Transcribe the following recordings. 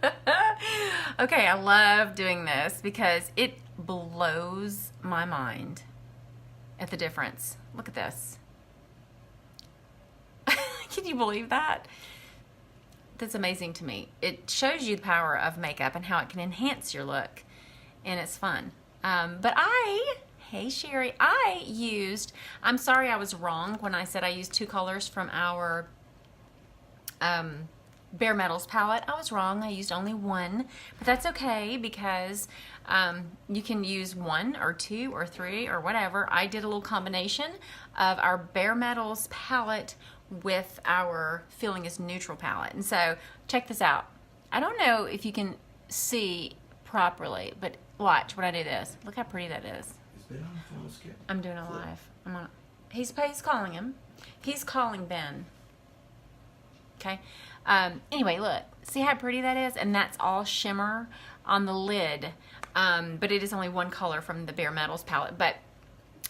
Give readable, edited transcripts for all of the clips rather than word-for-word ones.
Okay, I love doing this because it blows my mind at the difference. Look at this. Can you believe that? That's amazing to me. It shows you the power of makeup and how it can enhance your look, and it's fun. Hey Sherry, I'm sorry I was wrong when I said I used two colors from our Bare Metals palette. I was wrong. I used only one, but that's okay because you can use one or two or three or whatever. I did a little combination of our Bare Metals palette with our Feeling is Neutral palette. And so check this out. I don't know if you can see properly, but watch when I do this. Look how pretty that is. Is Ben on the phone with Skip? I'm doing a live. He's calling him. He's calling Ben. Okay. Anyway, look. See how pretty that is? And that's all shimmer on the lid. But it is only one color from the Bare Metals palette. But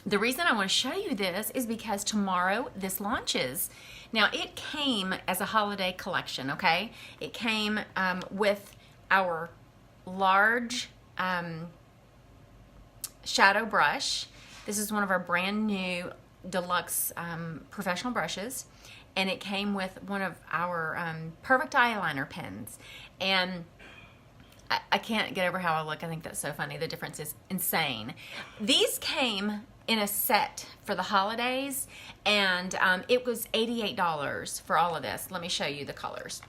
the reason I want to show you this is because tomorrow this launches. Now, it came as a holiday collection, okay? It came with our large shadow brush. This is one of our brand new deluxe professional brushes, and it came with one of our perfect eyeliner pens. And I can't get over how I look. I think that's so funny. The difference is insane. These came in a set for the holidays, and it was $88 for all of this. Let me show you the colors.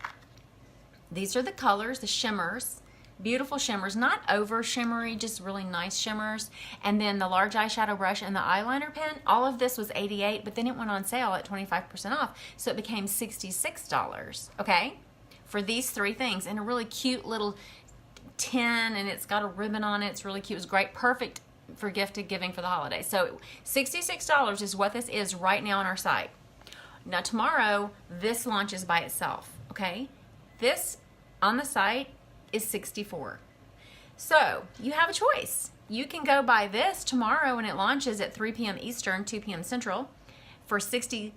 These are the colors, the shimmers. Beautiful shimmers, not over shimmery, just really nice shimmers. And then the large eyeshadow brush and the eyeliner pen, all of this was $88, but then it went on sale at 25% off, so it became $66, okay? For these three things, in a really cute little tin, and it's got a ribbon on it. It's really cute. It was great, perfect for giving for the holidays. So $66 is what this is right now on our site. Now tomorrow, this launches by itself, okay? This on the site is $64. So you have a choice. You can go buy this tomorrow when it launches at 3 p.m. Eastern, 2 p.m. Central for $64,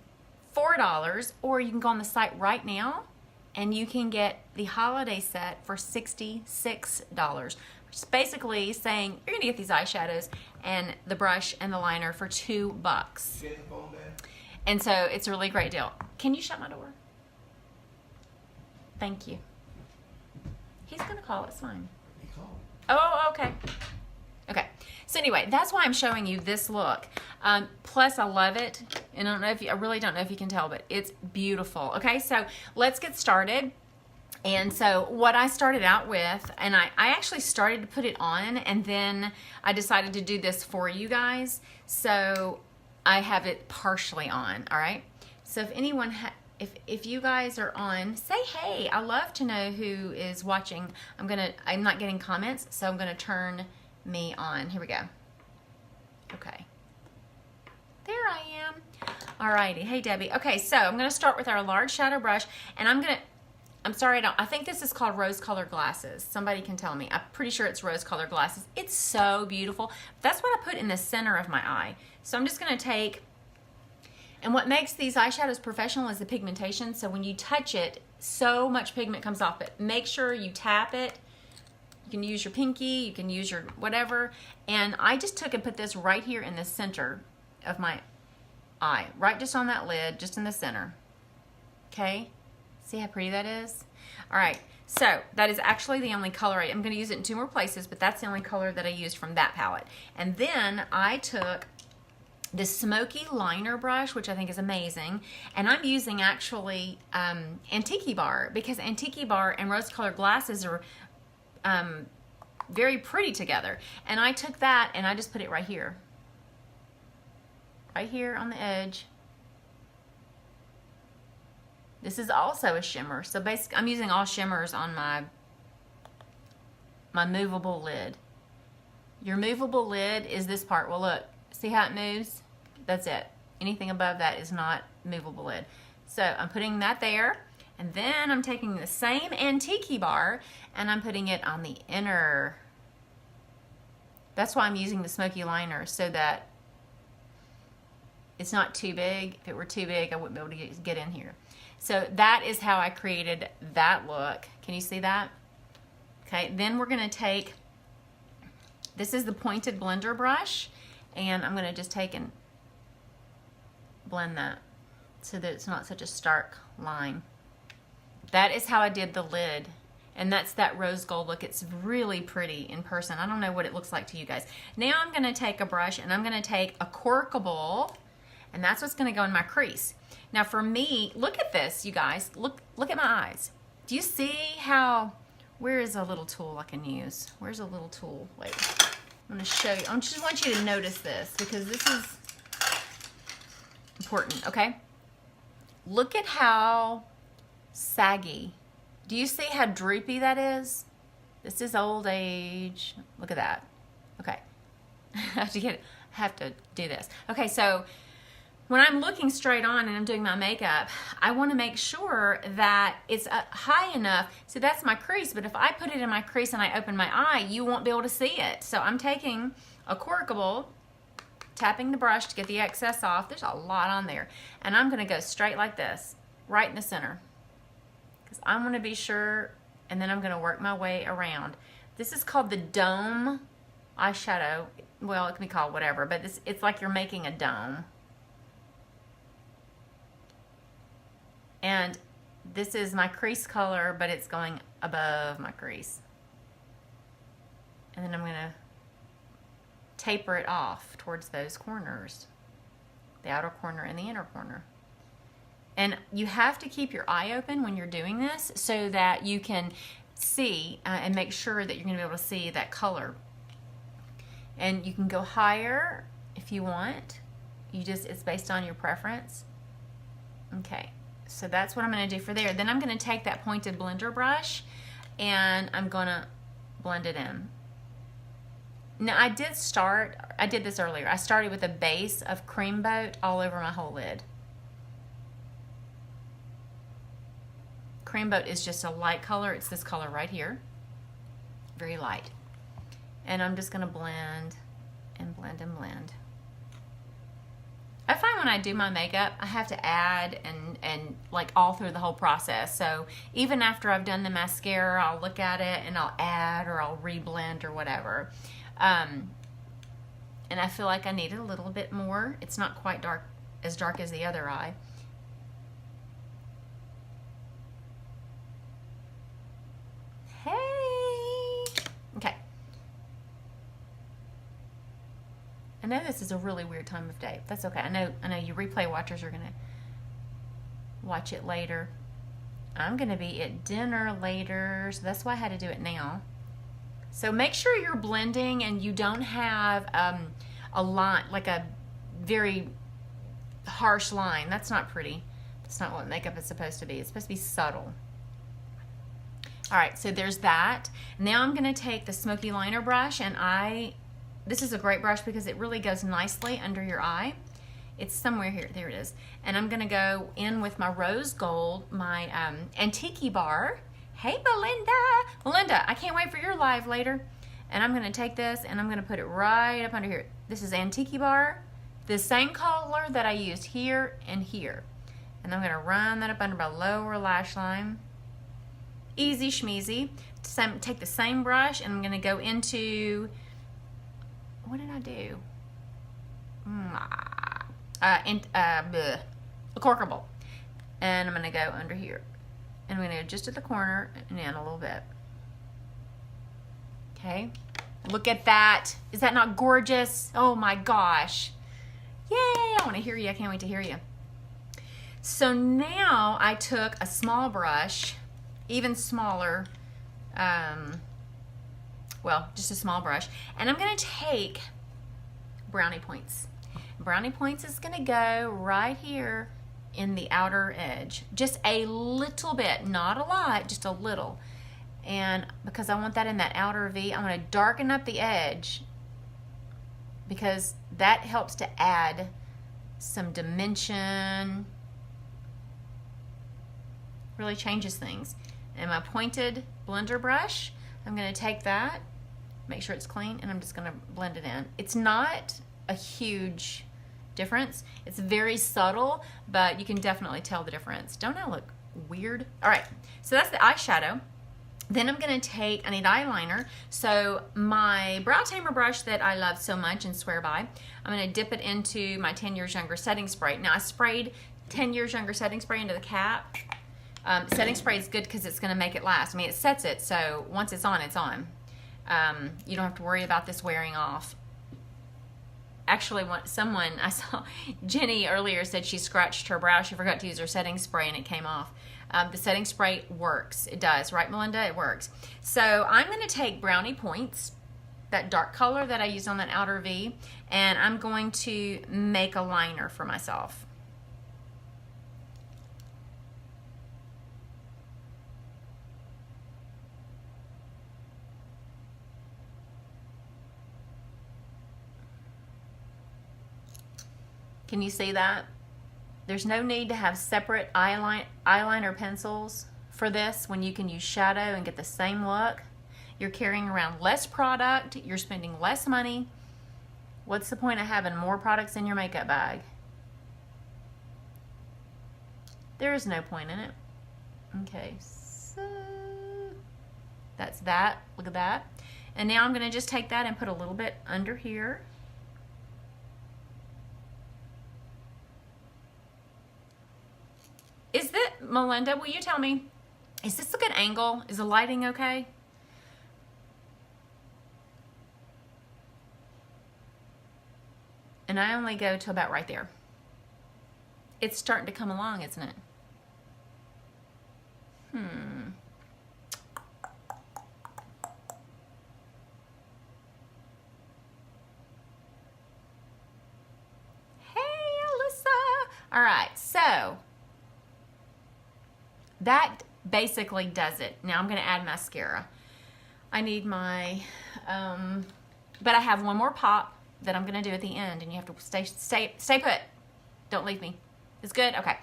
or you can go on the site right now and you can get the holiday set for $66. Which is basically saying you're gonna get these eyeshadows and the brush and the liner for $2. And so it's a really great deal. Can you shut my door? Thank you. He's gonna call, it's fine. He called. Oh, okay. Okay. So anyway, that's why I'm showing you this look. Plus, I love it. And I really don't know if you can tell, but it's beautiful. Okay, so let's get started. And so what I started out with, and I actually started to put it on, and then I decided to do this for you guys. So I have it partially on, all right? So if anyone, if you guys are on, say hey. I love to know who is watching. I'm not getting comments, so I'm gonna turn me on. Here we go. Okay. There I am. All righty. Hey, Debbie. Okay, so I'm gonna start with our large shadow brush, and I'm sorry, I think this is called rose colored glasses. Somebody can tell me. I'm pretty sure it's rose colored glasses. It's so beautiful. That's what I put in the center of my eye. So I'm just gonna take, and what makes these eyeshadows professional is the pigmentation. So when you touch it, so much pigment comes off it. Make sure you tap it. You can use your pinky, you can use your whatever. And I just took and put this right here in the center of my eye. Right just on that lid, just in the center. Okay? See how pretty that is? All right, so that is actually the only color. I'm gonna use it in 2 more places, but that's the only color that I used from that palette. And then I took this smoky liner brush, which I think is amazing, and I'm using actually Antique Bar, because Antique Bar and rose colored glasses are very pretty together. And I took that and I just put it right here on the edge. This is also a shimmer, so basically I'm using all shimmers on my movable lid. Your movable lid is this part. Well, look, see how it moves? That's it. Anything above that is not movable lid. So I'm putting that there, and then I'm taking the same Antique Bar and I'm putting it on the inner. That's why I'm using the smoky liner, so that it's not too big. If it were too big, I wouldn't be able to get in here. So that is how I created that look. Can you see that? Okay, then we're gonna take, this is the pointed blender brush, and I'm gonna just take and blend that so that it's not such a stark line. That is how I did the lid. And that's that rose gold look. It's really pretty in person. I don't know what it looks like to you guys. Now I'm gonna take a brush and I'm gonna take a corkable, and that's what's gonna go in my crease. Now for me, look at this, you guys. Look at my eyes. Do you see how, where is a little tool I can use? Where's a little tool? Wait, I'm gonna show you. I just want you to notice this because this is important, okay? Look at how saggy. Do you see how droopy that is? This is old age. Look at that. Okay. I have to do this. Okay, so when I'm looking straight on and I'm doing my makeup, I want to make sure that it's high enough. So that's my crease, but if I put it in my crease and I open my eye, you won't be able to see it. So I'm taking a corkable, tapping the brush to get the excess off. There's a lot on there. And I'm going to go straight like this, right in the center. Because I'm going to be sure, and then I'm going to work my way around. This is called the dome eyeshadow. Well, it can be called whatever, but it's like you're making a dome. And this is my crease color, but it's going above my crease. And then I'm going to taper it off towards those corners, the outer corner and the inner corner. And you have to keep your eye open when you're doing this so that you can see and make sure that you're going to be able to see that color. And you can go higher if you want. It's based on your preference. Okay, so that's what I'm going to do for there. Then I'm going to take that pointed blender brush and I'm going to blend it in. Now I did this earlier. I started with a base of Cream Boat all over my whole lid. Cream Boat is just a light color. It's this color right here. Very light. And I'm just going to blend and blend and blend. I find when I do my makeup, I have to add and like all through the whole process. So even after I've done the mascara, I'll look at it and I'll add or I'll reblend or whatever. And I feel like I need a little bit more. It's not quite as dark as the other eye. Okay. I know this is a really weird time of day. That's okay. I know you replay watchers are gonna watch it later. I'm gonna be at dinner later, so that's why I had to do it now. So make sure you're blending and you don't have a line, like a very harsh line. That's not pretty. That's not what makeup is supposed to be. It's supposed to be subtle. All right, so there's that. Now I'm gonna take the smoky liner brush and this is a great brush because it really goes nicely under your eye. It's somewhere here, there it is. And I'm gonna go in with my rose gold, my Antique bar. Hey, Belinda, I can't wait for your live later. And I'm gonna take this and I'm gonna put it right up under here. This is Antique bar, the same color that I used here and here. And I'm gonna run that up under my lower lash line. Easy schmeezy. Take the same brush and I'm gonna go into, what did I do? A corkable. And I'm gonna go under here. And I'm gonna go just at the corner and in a little bit. Okay, look at that. Is that not gorgeous? Oh my gosh. Yay, I wanna hear you, I can't wait to hear you. So now I took a small brush, even smaller, well, just a small brush, and I'm gonna take brownie points. Brownie points is gonna go right here in the outer edge. Just a little bit, not a lot, just a little. And because I want that in that outer V, I'm gonna darken up the edge because that helps to add some dimension, really changes things. And my pointed blender brush, I'm gonna take that, make sure it's clean, and I'm just gonna blend it in. It's not a huge difference. It's very subtle, but you can definitely tell the difference. Don't I look weird? All right, so that's the eyeshadow. Then I'm going to take, I need eyeliner. So my Brow Tamer brush that I love so much and swear by, I'm going to dip it into my 10 Years Younger setting spray. Now I sprayed 10 Years Younger setting spray into the cap. Setting spray is good because it's going to make it last. I mean, it sets it, so once it's on, it's on. You don't have to worry about this wearing off. Actually, someone, I saw Jenny earlier said she scratched her brow. She forgot to use her setting spray and it came off. The setting spray works. It does, right, Melinda? It works. So I'm going to take Brownie Points, that dark color that I used on that outer V, and I'm going to make a liner for myself. Can you see that? There's no need to have separate eyeliner pencils for this when you can use shadow and get the same look. You're carrying around less product, you're spending less money. What's the point of having more products in your makeup bag? There is no point in it. Okay, so that's that. Look at that. And now I'm going to just take that and put a little bit under here. Is that, Melinda, will you tell me, is this a good angle? Is the lighting okay? And I only go to about right there. It's starting to come along, isn't it? Hey, Alyssa. All right, so that basically does it. Now I'm going to add mascara. I need my, but I have one more pop that I'm going to do at the end, and you have to stay put. Don't leave me. It's good? Okay.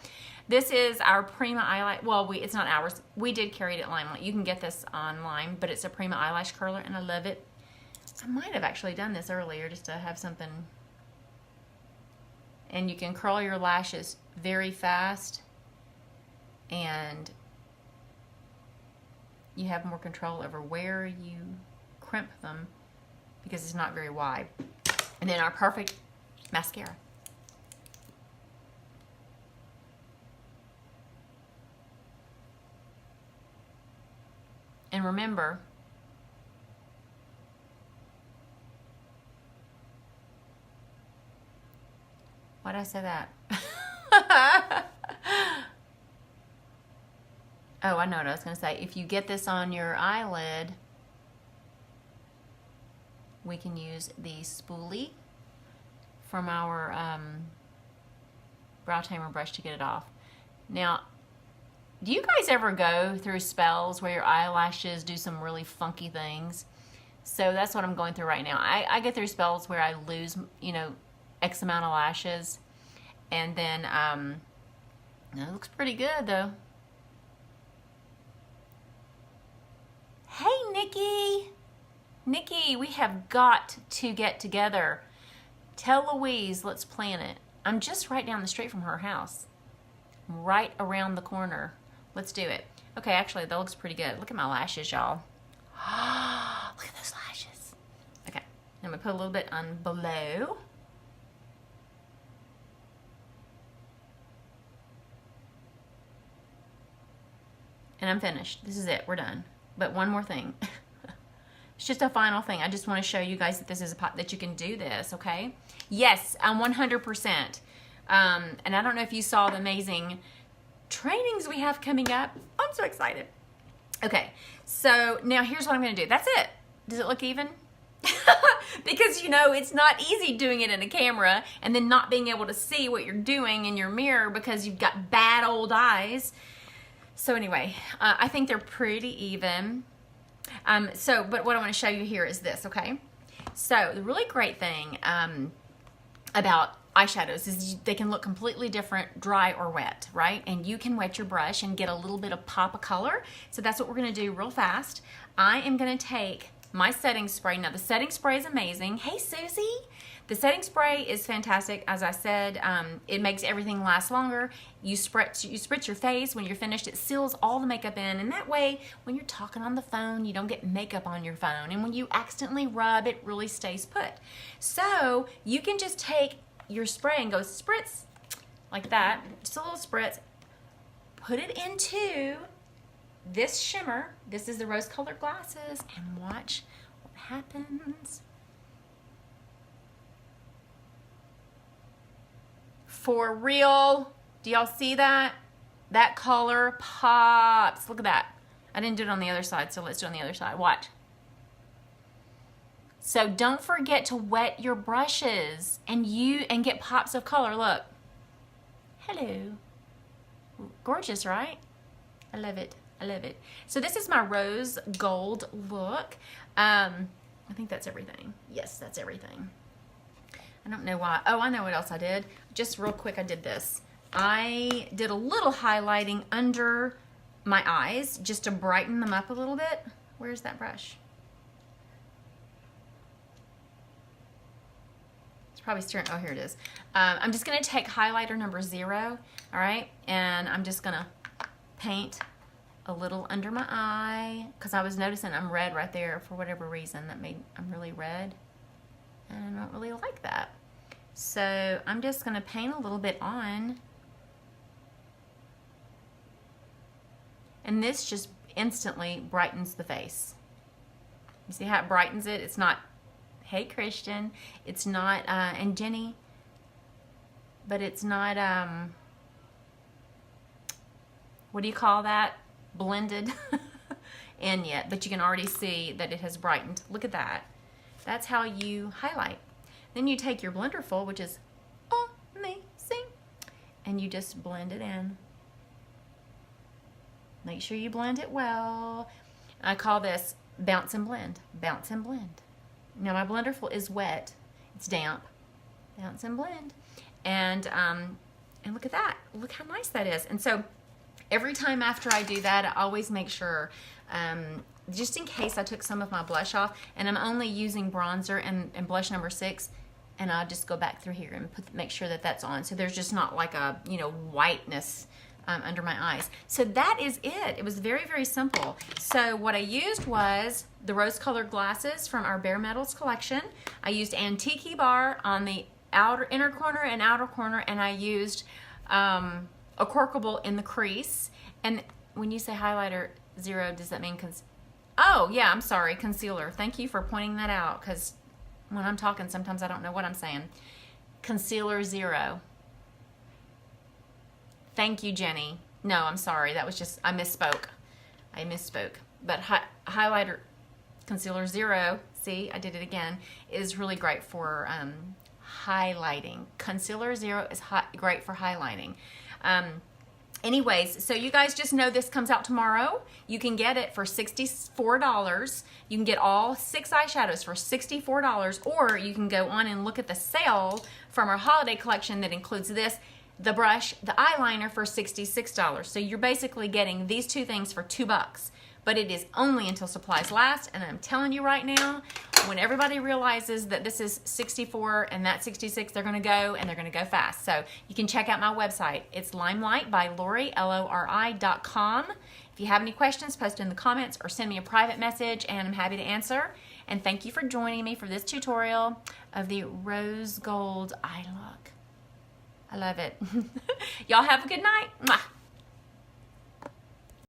This is our Prima eyelash. Well, it's not ours. We did carry it at Limelight. You can get this online, but it's a Prima eyelash curler, and I love it. I might have actually done this earlier just to have something. And you can curl your lashes very fast, and you have more control over where you crimp them because it's not very wide. And then our perfect mascara. And remember, why did I say that? Oh, I know what I was going to say. If you get this on your eyelid, we can use the spoolie from our Brow Tamer brush to get it off. Now, do you guys ever go through spells where your eyelashes do some really funky things? So that's what I'm going through right now. I get through spells where I lose, you know, X amount of lashes. And then, it looks pretty good though. Hey, Nikki. Nikki, we have got to get together. Tell Louise, let's plan it. I'm just right down the street from her house. Right around the corner. Let's do it. Okay, actually, that looks pretty good. Look at my lashes, y'all. Look at those lashes. Okay, I'm going to put a little bit on below. And I'm finished. This is it. We're done. But one more thing. It's just a final thing. I just want to show you guys that this is that you can do this, okay? Yes, I'm 100%. And I don't know if you saw the amazing trainings we have coming up. I'm so excited. Okay, so now here's what I'm going to do. That's it. Does it look even? Because, you know, it's not easy doing it in a camera and then not being able to see what you're doing in your mirror because you've got bad old eyes. So anyway, I think they're pretty even. But what I want to show you here is this, okay? So the really great thing about eyeshadows is they can look completely different, dry or wet, right? And you can wet your brush and get a little bit of pop of color. So that's what we're going to do real fast. I am going to take my setting spray. Now the setting spray is amazing. Hey Susie! The setting spray is fantastic. As I said, it makes everything last longer. You spritz your face. When you're finished, it seals all the makeup in. And that way, when you're talking on the phone, you don't get makeup on your phone. And when you accidentally rub, it really stays put. So you can just take your spray and go spritz like that. Just a little spritz. Put it into this shimmer. This is the rose-colored glasses. And watch what happens. For real, do y'all see that? That color pops. Look at that. I didn't do it on the other side, so let's do it on the other side. Watch. So don't forget to wet your brushes and get pops of color. Look. Hello. Gorgeous, right? I love it. I love it. So this is my rose gold look. I think that's everything. Yes, that's everything. I don't know why. Oh, I know what else I did. Just real quick, I did this. I did a little highlighting under my eyes just to brighten them up a little bit. Where's that brush? It's probably staring. Oh, here it is. I'm just going to take highlighter number 0, all right? And I'm just going to paint a little under my eye because I was noticing I'm red right there for whatever reason. I'm really red. And I don't really like that. So I'm just going to paint a little bit on. And this just instantly brightens the face. You see how it brightens it? It's not, hey Christian, it's not, and Jenny, but it's not, what do you call that? Blended in yet, but you can already see that it has brightened. Look at that. That's how you highlight. Then you take your Blenderful, which is amazing, and you just blend it in. Make sure you blend it well. I call this bounce and blend. Bounce and blend. Now my Blenderful is wet. It's damp. Bounce and blend. And look at that. Look how nice that is. And so every time after I do that, I always make sure, just in case I took some of my blush off, and I'm only using bronzer and blush number 6, and I'll just go back through here and make sure that that's on. So there's just not like a, whiteness under my eyes. So that is it. It was very, very simple. So what I used was the rose-colored glasses from our Bare Metals collection. I used Antique Bar on the inner corner and outer corner, and I used a Corkable in the crease. And when you say highlighter 0, does that mean oh, yeah, I'm sorry, concealer. Thank you for pointing that out, because when I'm talking, sometimes I don't know what I'm saying. Concealer 0. Thank you, Jenny. No, I'm sorry. That was just, I misspoke. But highlighter, concealer 0, see, I did it again, is really great for highlighting. Concealer 0 is great for highlighting. Anyways, so you guys just know this comes out tomorrow. You can get it for $64. You can get all 6 eyeshadows for $64, or you can go on and look at the sale from our holiday collection that includes this, the brush, the eyeliner for $66. So you're basically getting these 2 things for $2. But it is only until supplies last, and I'm telling you right now, when everybody realizes that this is 64 and that 66, they're going to go, and they're going to go fast. So you can check out my website. It's Limelight by Lori, LORI.com. If you have any questions, post in the comments or send me a private message, and I'm happy to answer. And thank you for joining me for this tutorial of the rose gold eye look. I love it. Y'all have a good night. Mwah.